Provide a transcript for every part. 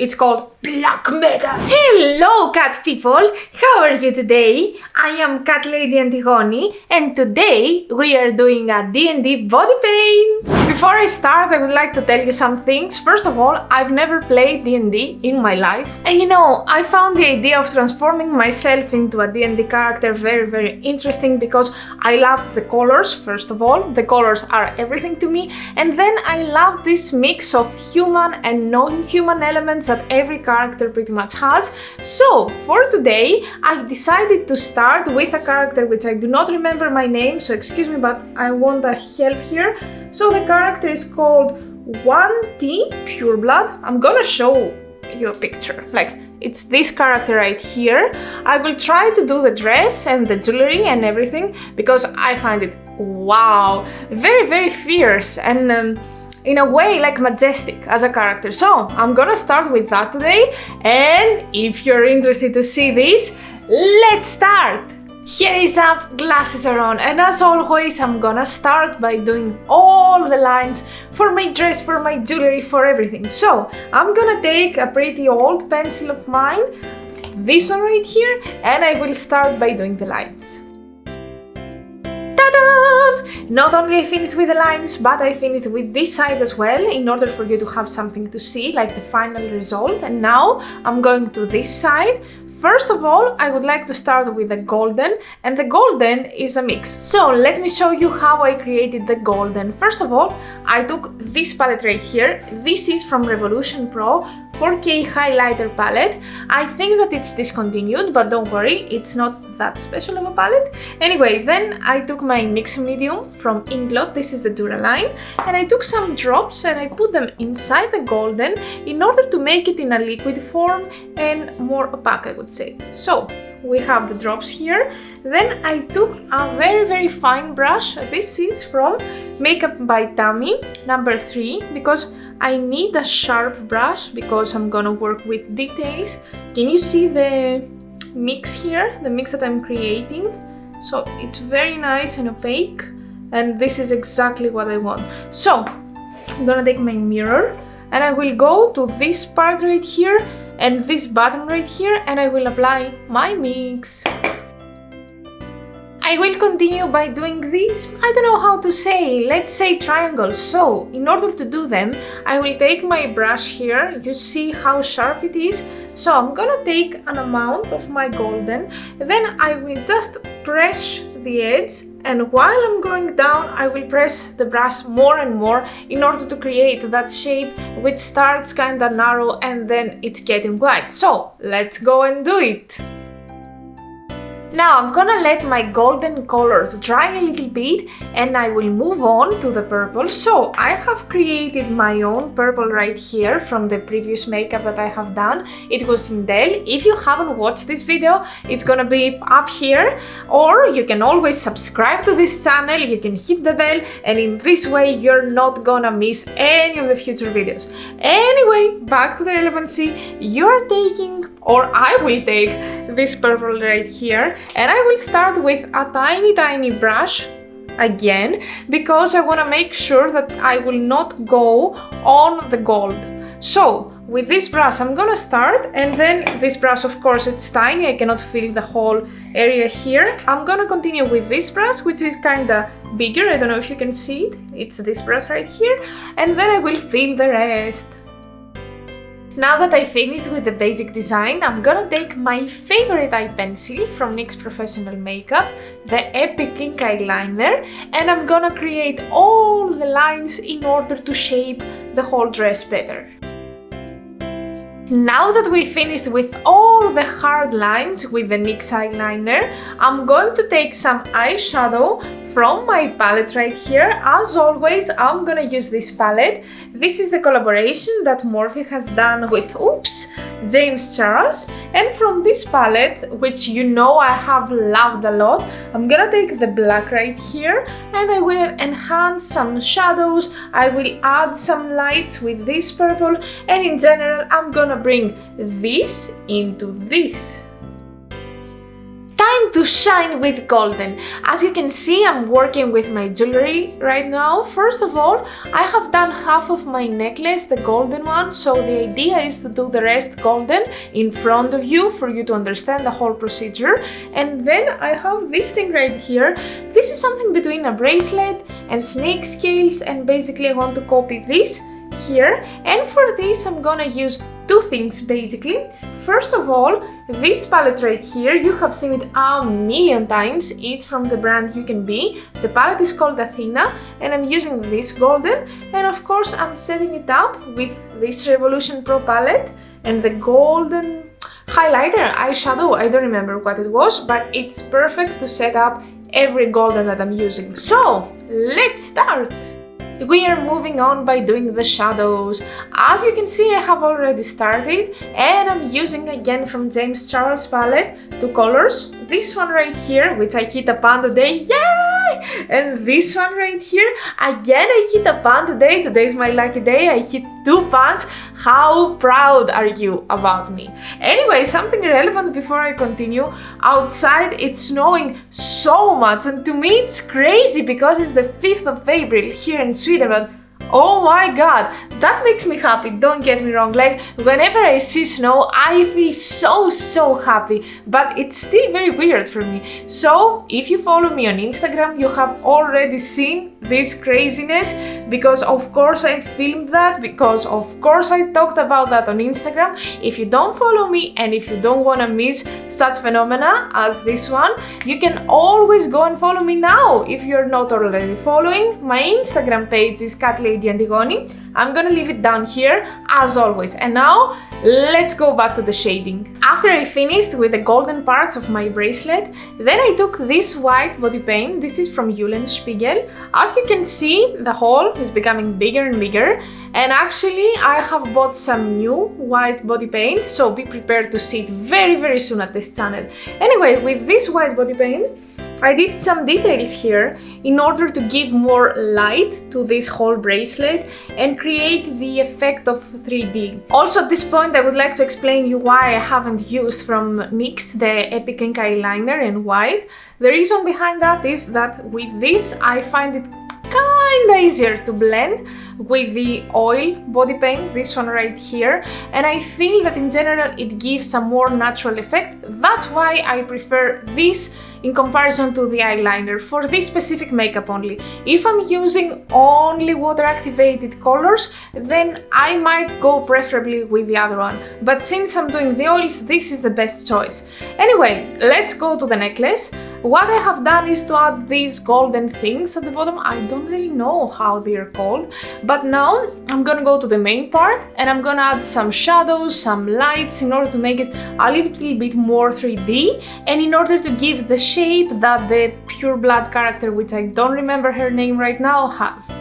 It's called black metal. Hello cat people, how are you today? I am Catlady Antigoni and today we are doing a D&D body paint. Before I start, I would like to tell you some things. First of all, I've never played D&D in my life. And I found the idea of transforming myself into a D&D character very interesting because I loved the colors, first of all. The colors are everything to me. And then I love this mix of human and non-human elements that every character pretty much has. So for today I decided to start with a character which I do not remember my name, so excuse me, but I want a help here. So the character is called Yuan-ti, pureblood. I'm gonna show you a picture, like it's this character right here. I will try to do the dress and the jewelry and everything because I find it, wow, very fierce and in a way like majestic as a character. So I'm gonna start with that today, and if you're interested to see this, let's start! Here is up, glasses are on, and as always I'm gonna start by doing all the lines for my dress, for my jewelry, for everything. So I'm gonna take a pretty old pencil of mine, this one right here, and I will start by doing the lines. Not only I finished with the lines, but I finished with this side as well, in order for you to have something to see, like the final result. And now I'm going to this side. First of all, I would like to start with the golden, and the golden is a mix. So let me show you how I created the golden. First of all, I took this palette right here. This is from Revolution Pro 4K highlighter palette. I think that it's discontinued, but don't worry, it's not that special of a palette. Anyway, then I took my mix medium from Inglot, this is the Duraline, and I took some drops and I put them inside the golden in order to make it in a liquid form and more opaque, I would say. So we have the drops here. Then I took a very fine brush. This is from Makeup by Tammy number 3, because I need a sharp brush because I'm gonna work with details. Can you see the mix here, the mix that I'm creating? So it's very nice and opaque, and this is exactly what I want. So I'm gonna take my mirror and I will go to this part right here and this button right here, and I will apply my mix. I will continue by doing this, I don't know how to say, let's say triangles. So in order to do them, I will take my brush here, you see how sharp it is. So I'm gonna take an amount of my golden, then I will just press the edge, and while I'm going down, I will press the brush more and more in order to create that shape which starts kinda narrow and then it's getting wide. So let's go and do it! Now I'm gonna let my golden colors dry a little bit and I will move on to the purple. So I have created my own purple right here from the previous makeup that I have done. It was in Dell. If you haven't watched this video, it's gonna be up here, or you can always subscribe to this channel, you can hit the bell, and in this way you're not gonna miss any of the future videos. Anyway, back to the relevancy. You're taking, or I will take, this purple right here, and I will start with a tiny brush again, because I want to make sure that I will not go on the gold. So with this brush I'm gonna start, and then this brush, of course it's tiny, I cannot fill the whole area here. I'm gonna continue with this brush, which is kinda bigger, I don't know if you can see it, it's this brush right here, and then I will fill the rest. Now that I finished with the basic design, I'm gonna take my favorite eye pencil from NYX Professional Makeup, the Epic Ink Eyeliner, and I'm gonna create all the lines in order to shape the whole dress better. Now that we finished with all the hard lines with the NYX eyeliner, I'm going to take some eyeshadow from my palette right here. As always, I'm gonna use this palette. This is the collaboration that Morphe has done with, James Charles. And from this palette, which you know I have loved a lot, I'm gonna take the black right here and I will enhance some shadows, I will add some lights with this purple, and in general I'm gonna bring this into this. Time time to shine with golden. As you can see, I'm working with my jewelry right now. First of all, I have done half of my necklace, the golden one, so the idea is to do the rest golden in front of you for you to understand the whole procedure. And then I have this thing right here. This is something between a bracelet and snake scales, and basically I want to copy this here. And for this I'm gonna use two things basically. First of all, this palette right here, you have seen it a million times, is from the brand You Can Be. The palette is called Athena and I'm using this golden, and of course I'm setting it up with this Revolution Pro palette and the golden highlighter, eyeshadow, I don't remember what it was, but it's perfect to set up every golden that I'm using. So let's start! We are moving on by doing the shadows. As you can see, I have already started and I'm using again from James Charles palette two colors. This one right here, which I hit a pan today, yay! And this one right here, again I hit a pan today. Today is my lucky day, I hit two pans. How proud are you about me? Anyway, something relevant before I continue. Outside it's snowing so much, and to me it's crazy because it's the 5th of April here in Sweden, but oh my god, that makes me happy, don't get me wrong. Like, whenever I see snow, I feel so happy, but it's still very weird for me. So, if you follow me on Instagram, you have already seen this craziness, because of course I filmed that, because of course I talked about that on Instagram. If you don't follow me and if you don't want to miss such phenomena as this one, you can always go and follow me now if you're not already following. My Instagram page is Catlady Antigoni. I'm gonna leave it down here as always. And now let's go back to the shading. After I finished with the golden parts of my bracelet, then I took this white body paint. This is from Spiegel. As you can see, the hole is becoming bigger and bigger, and actually I have bought some new white body paint, so be prepared to see it very soon at this channel. Anyway, with this white body paint I did some details here in order to give more light to this whole bracelet and create the effect of 3D. Also, at this point I would like to explain you why I haven't used from NYX the Epic Ink eyeliner in white. The reason behind that is that with this I find it kinda easier to blend with the oil body paint, this one right here, and I feel that in general it gives a more natural effect. That's why I prefer this in comparison to the eyeliner for this specific makeup only. If I'm using only water activated colors, then I might go preferably with the other one, but since I'm doing the oils, this is the best choice. Anyway, let's go to the necklace. What I have done is to add these golden things at the bottom. I don't really know how they are called, but now I'm gonna go to the main part and I'm gonna add some shadows, some lights in order to make it a little bit more 3D and in order to give the shape that the Pure Blood character, which I don't remember her name right now, has.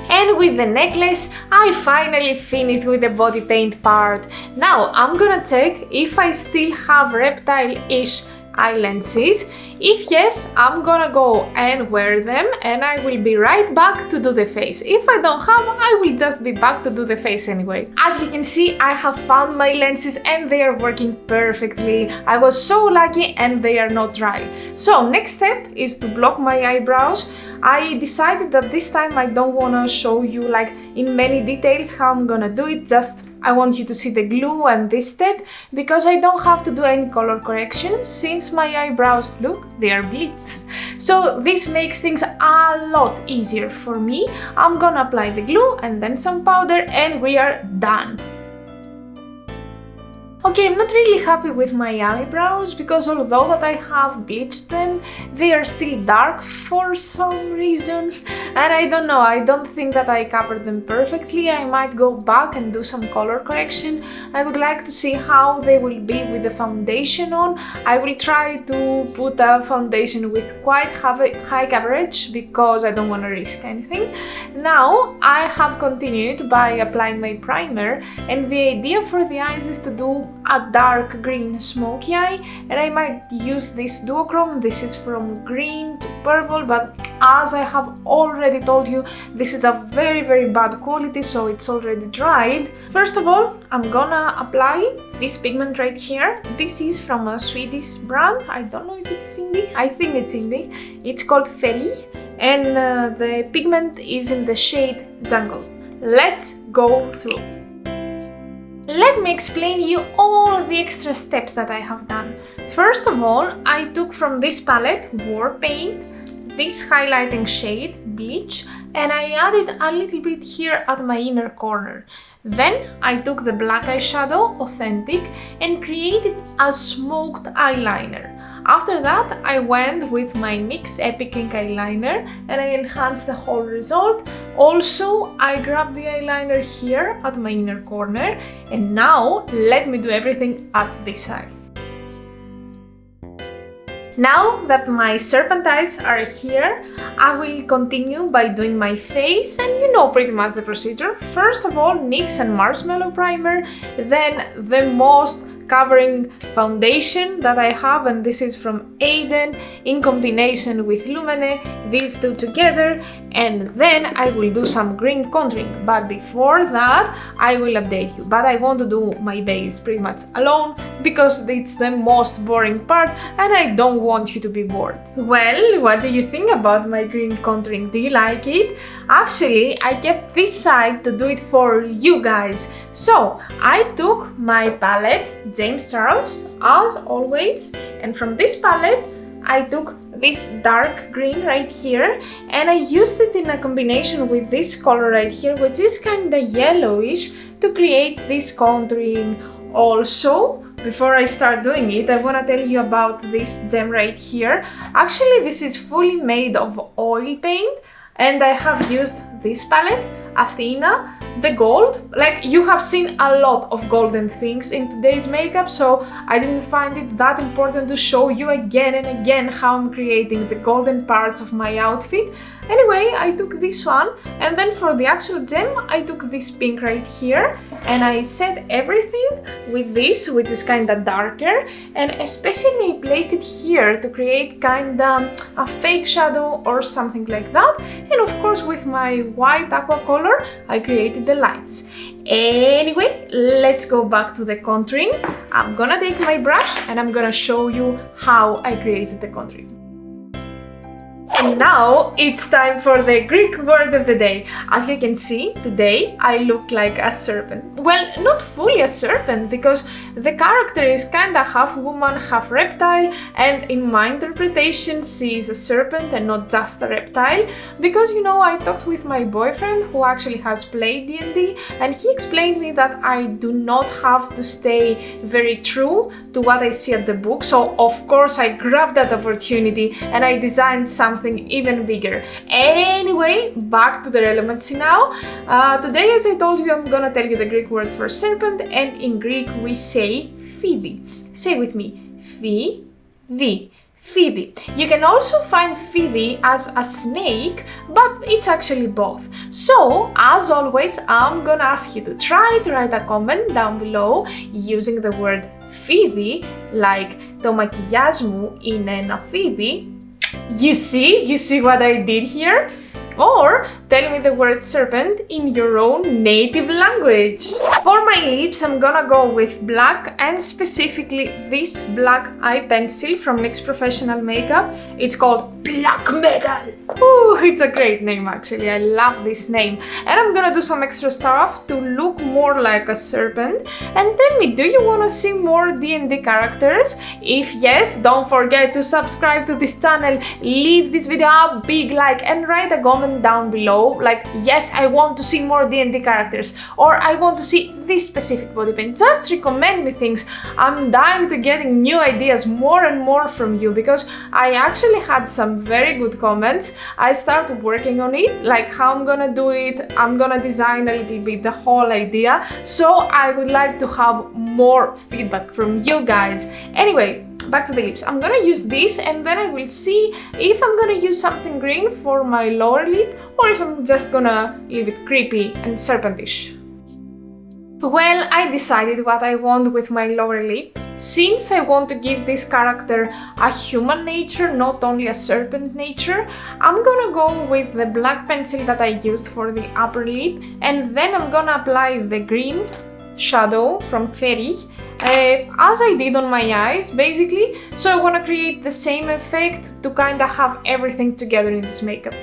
And with the necklace, I finally finished with the body paint part. Now I'm gonna check if I still have reptile-ish eye lenses. If yes, I'm gonna go and wear them and I will be right back to do the face. If I don't have, I will just be back to do the face anyway. As you can see, I have found my lenses and they are working perfectly. I was so lucky and they are not dry. So next step is to block my eyebrows. I decided that this time I don't wanna show you like in many details how I'm gonna do it, just I want you to see the glue and this step because I don't have to do any color correction since my eyebrows, look, they are bleached. So this makes things a lot easier for me. I'm gonna apply the glue and then some powder and we are done. Okay, I'm not really happy with my eyebrows because although that I have bleached them, they are still dark for some reason. And I don't know, I don't think that I covered them perfectly. I might go back and do some color correction. I would like to see how they will be with the foundation on. I will try to put a foundation with quite high coverage because I don't want to risk anything. Now, I have continued by applying my primer, and the idea for the eyes is to do a dark green smoky eye, and I might use this duochrome. This is from green to purple, but as I have already told you, this is a very bad quality, so it's already dried. First of all, I'm gonna apply this pigment right here. This is from a Swedish brand. I don't know if it's indie. I think it's indie. It's called Feri, and the pigment is in the shade Jungle. Let's go through. Let me explain you all the extra steps that I have done. First of all, I took from this palette War Paint, this highlighting shade, Bleach, and I added a little bit here at my inner corner. Then I took the black eyeshadow, Authentic, and created a smoked eyeliner. After that, I went with my NYX Epic Ink eyeliner and I enhanced the whole result. Also, I grabbed the eyeliner here at my inner corner, and now let me do everything at this side. Now that my serpent eyes are here, I will continue by doing my face, and you know pretty much the procedure. First of all, NYX and Marshmallow Primer, then the most covering foundation that I have, and this is from Aden in combination with Lumene, these two together, and then I will do some green contouring. But before that, I will update you. But I want to do my base pretty much alone because it's the most boring part and I don't want you to be bored. Well, what do you think about my green contouring? Do you like it? Actually, I kept this side to do it for you guys. So I took my palette, James Charles, as always, and from this palette I took this dark green right here and I used it in a combination with this color right here, which is kinda yellowish, to create this contouring. Also, before I start doing it, I want to tell you about this gem right here. Actually, this is fully made of oil paint and I have used this palette, Athena, the gold. Like, you have seen a lot of golden things in today's makeup, so I didn't find it that important to show you again and again how I'm creating the golden parts of my outfit. Anyway, I took this one, and then for the actual gem, I took this pink right here, and I set everything with this, which is kinda darker, and especially I placed it here to create kinda a fake shadow or something like that. And of course, with my white aqua color, I created the lights. Anyway, let's go back to the contouring. I'm gonna take my brush and I'm gonna show you how I created the contouring. And now it's time for the Greek word of the day. As you can see, today I look like a serpent. Well, not fully a serpent, because the character is kinda half woman, half reptile, and in my interpretation she is a serpent and not just a reptile. Because, you know, I talked with my boyfriend who actually has played D&D, and he explained me that I do not have to stay very true to what I see at the book. So of course I grabbed that opportunity and I designed something even bigger. Anyway, back to the relevancy now. Today, as I told you, I'm gonna tell you the Greek word for serpent, and in Greek we say phidi. Say with me, phidi. Phidi. You can also find phidi as a snake, but it's actually both. So, as always, I'm gonna ask you to try to write a comment down below using the word phidi, like το μακιγιάζ μου είναι ένα phidi. You see what I did here? Or tell me the word serpent in your own native language. For my lips, I'm gonna go with black, and specifically this black eye pencil from NYX Professional Makeup. It's called Black Metal. Ooh, it's a great name actually, I love this name. And I'm gonna do some extra stuff to look more like a serpent. And tell me, do you wanna see more D&D characters? If yes, don't forget to subscribe to this channel, leave this video a big like and write a comment down below like, yes, I want to see more D&D characters, or I want to see this specific body paint. Just recommend me things. I'm dying to getting new ideas more and more from you, because I actually had some very good comments. I started working on it, like how I'm gonna do it. I'm gonna design a little bit the whole idea, so I would like to have more feedback from you guys. Anyway, back to the lips. I'm gonna use this, and then I will see if I'm gonna use something green for my lower lip or if I'm just gonna leave it creepy and serpentish. Well, I decided what I want with my lower lip. Since I want to give this character a human nature, not only a serpent nature, I'm gonna go with the black pencil that I used for the upper lip, and then I'm gonna apply the green shadow from Fairy, as I did on my eyes, basically. So I wanna create the same effect to kinda have everything together in this makeup.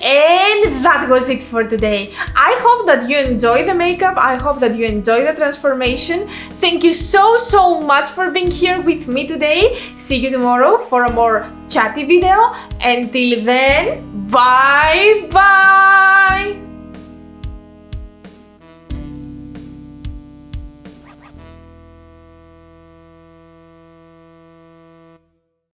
And that was it for today. I hope that you enjoy the makeup. I hope that you enjoy the transformation. Thank you so much for being here with me today. See you tomorrow for a more chatty video. Until then, bye bye!